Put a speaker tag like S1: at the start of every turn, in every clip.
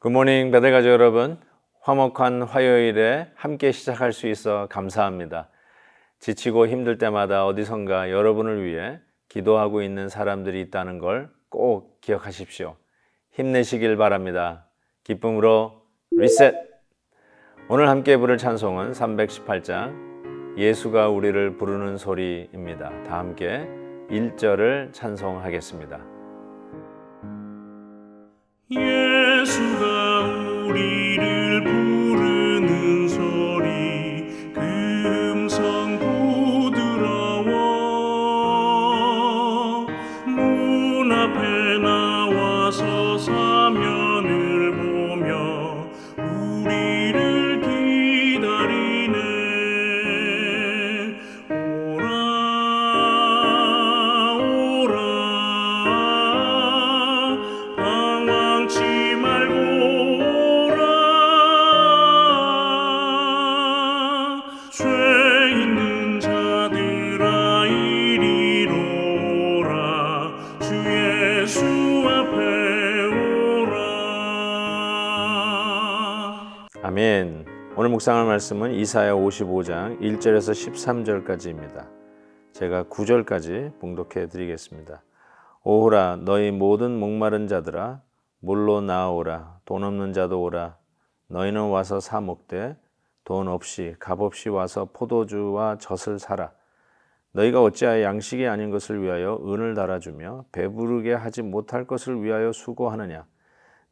S1: 굿모닝 배달가족 여러분, 화목한 화요일에 함께 시작할 수 있어 감사합니다. 지치고 힘들 때마다 어디선가 여러분을 위해 기도하고 있는 사람들이 있다는 걸 꼭 기억하십시오. 힘내시길 바랍니다. 기쁨으로 리셋! 오늘 함께 부를 찬송은 318장 예수가 우리를 부르는 소리입니다. 다 함께 1절을 찬송하겠습니다.
S2: 예수가 우리를 부르는 소리 그 음성 부드러워 문 앞에 나와서 사면을 보며 우리를 기다리네. 오라 오라 방황치 말고 오라. 죄 있는 자들아 이리로 오라. 주 예수 앞에 오라.
S1: 아멘. 오늘 묵상할 말씀은 이사야 55장 1절에서 13절까지입니다. 제가 9절까지 봉독해 드리겠습니다. 오호라 너희 모든 목마른 자들아 물로 나아오라. 돈 없는 자도 오라. 너희는 와서 사 먹되 돈 없이 값 없이 와서 포도주와 젖을 사라. 너희가 어찌하여 양식이 아닌 것을 위하여 은을 달아주며 배부르게 하지 못할 것을 위하여 수고하느냐.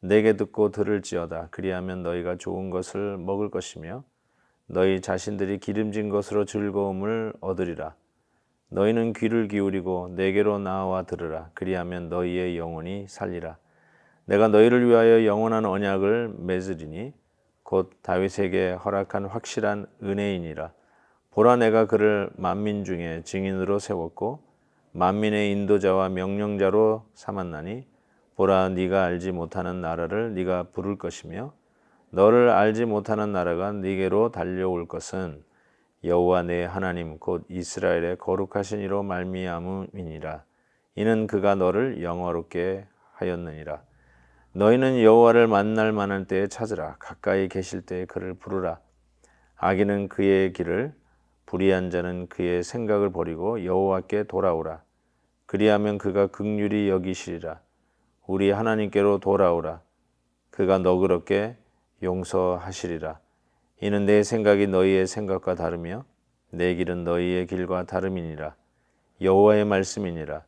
S1: 내게 듣고 들을지어다. 그리하면 너희가 좋은 것을 먹을 것이며 너희 자신들이 기름진 것으로 즐거움을 얻으리라. 너희는 귀를 기울이고 내게로 나와 들으라. 그리하면 너희의 영혼이 살리라. 내가 너희를 위하여 영원한 언약을 맺으리니 곧 다윗에게 허락한 확실한 은혜이니라. 보라 내가 그를 만민 중에 증인으로 세웠고 만민의 인도자와 명령자로 삼았나니 보라 네가 알지 못하는 나라를 네가 부를 것이며 너를 알지 못하는 나라가 네게로 달려올 것은 여호와 내 하나님 곧 이스라엘의 거룩하신 이로 말미암음이니라. 이는 그가 너를 영화롭게 하였느니라. 너희는 여호와를 만날 만한 때에 찾으라. 가까이 계실 때에 그를 부르라. 악인은 그의 길을 불의한 자는 그의 생각을 버리고 여호와께 돌아오라. 그리하면 그가 긍휼히 여기시리라. 우리 하나님께로 돌아오라. 그가 너그럽게 용서하시리라. 이는 내 생각이 너희의 생각과 다르며 내 길은 너희의 길과 다름이니라. 여호와의 말씀이니라.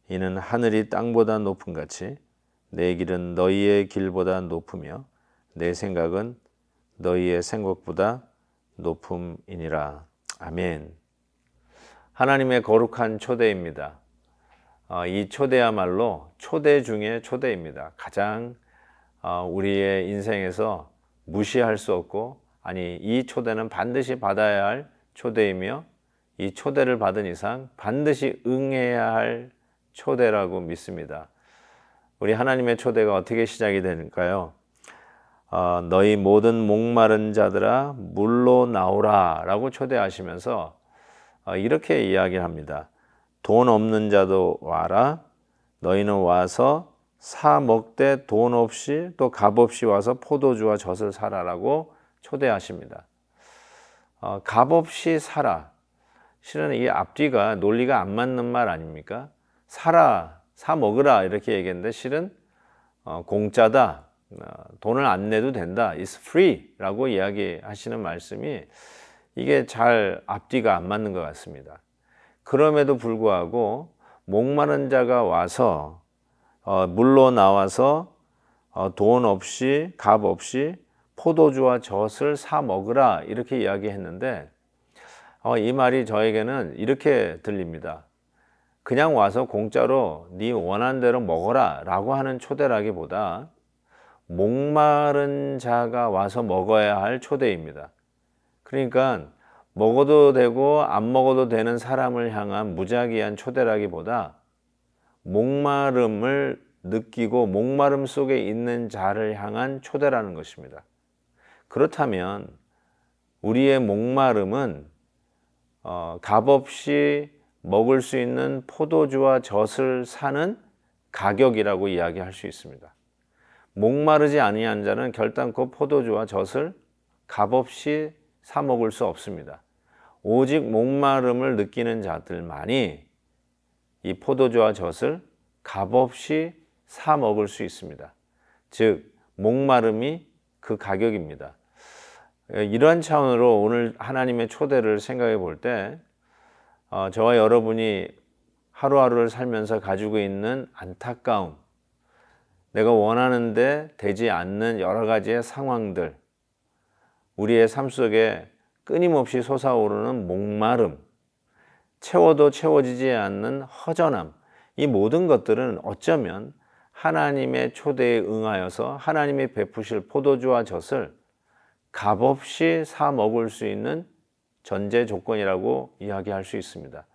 S1: 이는 하늘이 땅보다 높음같이 내 길은 너희의 길보다 높으며 내 생각은 너희의 생각보다 높음이니라. 아멘. 하나님의 거룩한 초대입니다. 이 초대야말로 초대 중에 초대입니다. 가장 우리의 인생에서 무시할 수 없고 이 초대는 반드시 받아야 할 초대이며 이 초대를 받은 이상 반드시 응해야 할 초대라고 믿습니다. 우리 하나님의 초대가 어떻게 시작이 될까요? 너희 모든 목마른 자들아 물로 나오라 라고 초대하시면서 이렇게 이야기를 합니다. 돈 없는 자도 와라. 너희는 와서 사 먹되 돈 없이 또 값 없이 와서 포도주와 젖을 사라라고 초대하십니다. 값 없이 사라. 실은 이 앞뒤가 논리가 안 맞는 말 아닙니까? 사라, 사 먹으라 이렇게 얘기했는데 실은 공짜다. 돈을 안 내도 된다. It's free 라고 이야기하시는 말씀이 이게 잘 앞뒤가 안 맞는 것 같습니다. 그럼에도 불구하고 목마른 자가 와서 물로 나와서 돈 없이 값 없이 포도주와 젖을 사 먹으라 이렇게 이야기했는데 이 말이 저에게는 이렇게 들립니다. 그냥 와서 공짜로 네 원하는 대로 먹어라 라고 하는 초대라기보다 목마른 자가 와서 먹어야 할 초대입니다. 그러니까 먹어도 되고 안 먹어도 되는 사람을 향한 무작위한 초대라기보다 목마름을 느끼고 목마름 속에 있는 자를 향한 초대라는 것입니다. 그렇다면 우리의 목마름은 값없이 먹을 수 있는 포도주와 젖을 사는 가격이라고 이야기할 수 있습니다. 목마르지 아니한 자는 결단코 포도주와 젖을 값없이 사 먹을 수 없습니다. 오직 목마름을 느끼는 자들만이 이 포도주와 젖을 값없이 사 먹을 수 있습니다. 즉 목마름이 그 가격입니다. 이러한 차원으로 오늘 하나님의 초대를 생각해 볼 때 저와 여러분이 하루하루를 살면서 가지고 있는 안타까움, 내가 원하는데 되지 않는 여러 가지의 상황들, 우리의 삶 속에 끊임없이 솟아오르는 목마름, 채워도 채워지지 않는 허전함, 이 모든 것들은 어쩌면 하나님의 초대에 응하여서 하나님이 베푸실 포도주와 젖을 값없이 사 먹을 수 있는 전제 조건이라고 이야기할 수 있습니다.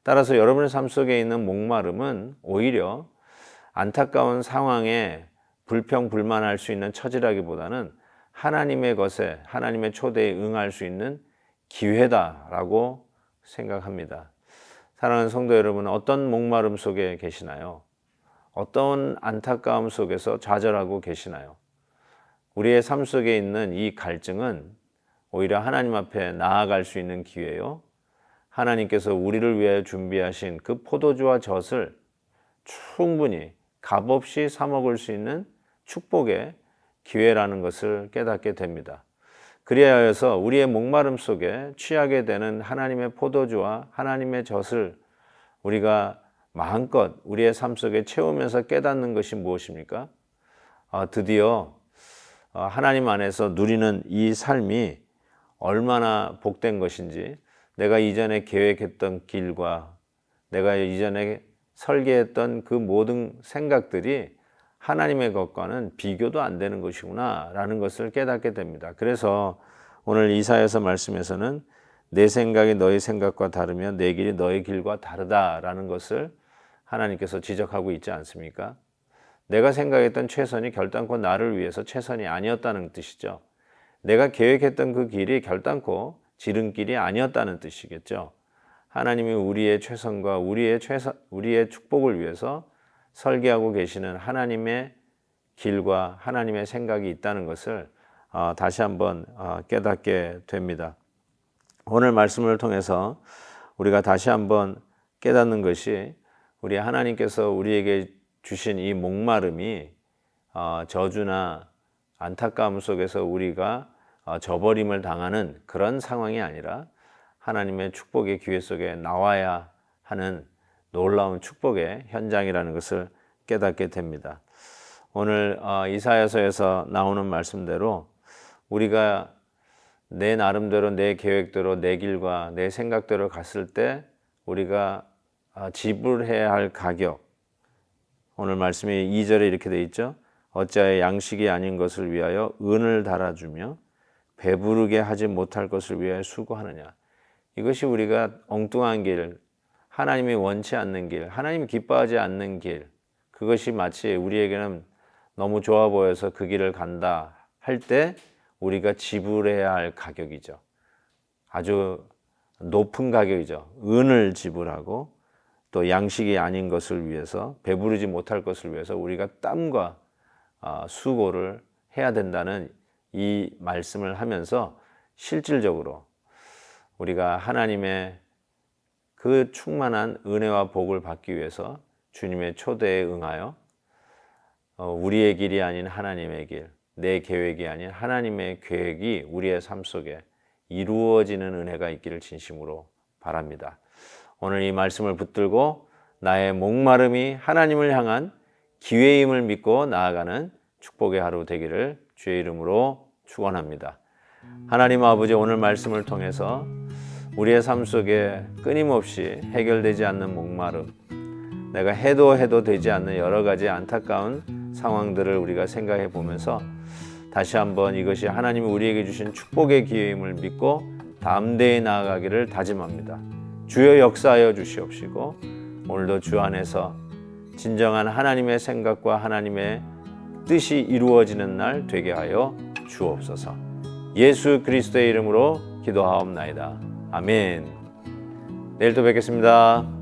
S1: 따라서 여러분의 삶 속에 있는 목마름은 오히려 안타까운 상황에 불평불만할 수 있는 처지라기보다는 하나님의 것에, 하나님의 초대에 응할 수 있는 기회다라고 생각합니다. 사랑하는 성도 여러분, 어떤 목마름 속에 계시나요? 어떤 안타까움 속에서 좌절하고 계시나요? 우리의 삶 속에 있는 이 갈증은 오히려 하나님 앞에 나아갈 수 있는 기회요. 하나님께서 우리를 위해 준비하신 그 포도주와 젖을 충분히 값없이 사 먹을 수 있는 축복의 기회라는 것을 깨닫게 됩니다. 그리하여서 우리의 목마름 속에 취하게 되는 하나님의 포도주와 하나님의 젖을 우리가 마음껏 우리의 삶 속에 채우면서 깨닫는 것이 무엇입니까? 드디어 하나님 안에서 누리는 이 삶이 얼마나 복된 것인지, 내가 이전에 계획했던 길과 내가 이전에 설계했던 그 모든 생각들이 하나님의 것과는 비교도 안 되는 것이구나 라는 것을 깨닫게 됩니다. 그래서 오늘 이사야서 말씀에서는 내 생각이 너희 생각과 다르며 내 길이 너희 길과 다르다라는 것을 하나님께서 지적하고 있지 않습니까? 내가 생각했던 최선이 결단코 나를 위해서 최선이 아니었다는 뜻이죠. 내가 계획했던 그 길이 결단코 지름길이 아니었다는 뜻이겠죠. 하나님이 우리의 최선과 우리의 축복을 위해서 설계하고 계시는 하나님의 길과 하나님의 생각이 있다는 것을 다시 한번 깨닫게 됩니다. 오늘 말씀을 통해서 우리가 다시 한번 깨닫는 것이, 우리 하나님께서 우리에게 주신 이 목마름이 저주나 안타까움 속에서 우리가 저버림을 당하는 그런 상황이 아니라 하나님의 축복의 기회 속에 나와야 하는 놀라운 축복의 현장이라는 것을 깨닫게 됩니다. 오늘 이사야서에서 나오는 말씀대로 우리가 내 나름대로, 내 계획대로, 내 길과 내 생각대로 갔을 때 우리가 지불해야 할 가격, 오늘 말씀이 2절에 이렇게 돼 있죠. 어찌하여 양식이 아닌 것을 위하여 은을 달아주며 배부르게 하지 못할 것을 위하여 수고하느냐. 이것이 우리가 엉뚱한 길, 하나님이 원치 않는 길, 하나님이 기뻐하지 않는 길, 그것이 마치 우리에게는 너무 좋아 보여서 그 길을 간다 할 때 우리가 지불해야 할 가격이죠. 아주 높은 가격이죠. 은을 지불하고 또 양식이 아닌 것을 위해서, 배부르지 못할 것을 위해서 우리가 땀과 수고를 해야 된다는 이 말씀을 하면서 실질적으로 우리가 하나님의 그 충만한 은혜와 복을 받기 위해서 주님의 초대에 응하여 우리의 길이 아닌 하나님의 길, 내 계획이 아닌 하나님의 계획이 우리의 삶 속에 이루어지는 은혜가 있기를 진심으로 바랍니다. 오늘 이 말씀을 붙들고 나의 목마름이 하나님을 향한 기회임을 믿고 나아가는 축복의 하루 되기를 주의 이름으로 축원합니다. 하나님 아버지, 오늘 말씀을 통해서 우리의 삶 속에 끊임없이 해결되지 않는 목마름, 내가 해도 되지 않는 여러 가지 안타까운 상황들을 우리가 생각해 보면서 다시 한번 이것이 하나님이 우리에게 주신 축복의 기회임을 믿고 담대히 나아가기를 다짐합니다. 주여 역사하여 주시옵시고 오늘도 주 안에서 진정한 하나님의 생각과 하나님의 뜻이 이루어지는 날 되게 하여 주옵소서. 예수 그리스도의 이름으로 기도하옵나이다. 아멘. 내일 또 뵙겠습니다.